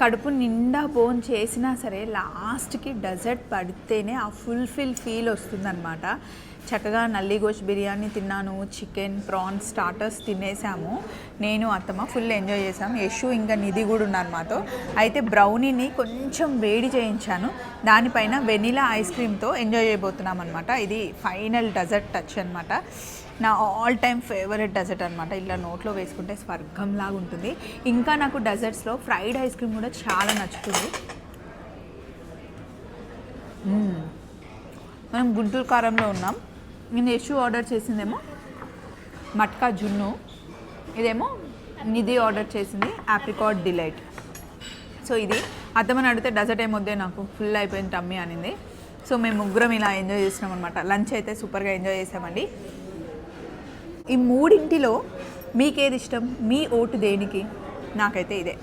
కడుపు నిండా బోన్ చేసినా సరే లాస్ట్కి డెజర్ట్ పడితేనే ఆ ఫుల్ఫిల్ ఫీల్ వస్తుందన్నమాట. చక్కగా నల్లి గోష్ బిర్యానీ తిన్నాను, చికెన్ ప్రాన్స్ స్టార్టర్స్ తినేసాము. నేను అత్తమ్మ ఫుల్ ఎంజాయ్ చేసాము. యశు ఇంకా నిధి కూడా ఉన్నారు మాతో. అయితే బ్రౌనీని కొంచెం వేడి చేయించాను, దానిపైన వెనిలా ఐస్ క్రీమ్తో ఎంజాయ్ చేయబోతున్నాం అనమాట. ఇది ఫైనల్ డెజర్ట్ టచ్ అనమాట. నా ఆల్ టైమ్ ఫేవరెట్ డెజర్ట్ అనమాట. ఇలా నోట్లో వేసుకుంటే స్వర్గంలాగా ఉంటుంది. ఇంకా నాకు డెజర్ట్స్లో ఫ్రైడ్ ఐస్ క్రీమ్ కూడా చాలా నచ్చుతుంది. మనం గుంటూరు కారంలో ఉన్నాం. నేను యశు ఆర్డర్ చేసిందేమో మట్కా జున్ను, ఇదేమో నిధి ఆర్డర్ చేసింది ఆప్రికాట్ డిలైట్. సో ఇది అత్తమ్మని అడిగితే డెజర్ట్ ఏమొద్దే నాకు ఫుల్ అయిపోయింది టమ్మీ అనింది. సో మేము ముగ్గురం ఇలా ఎంజాయ్ చేసినాం అనమాట. లంచ్ అయితే సూపర్గా ఎంజాయ్ చేసామండి. ఈ మూడింటిలో మీకేది ఇష్టం? మీ ఓటు దేనికి? నాకైతే ఇదే.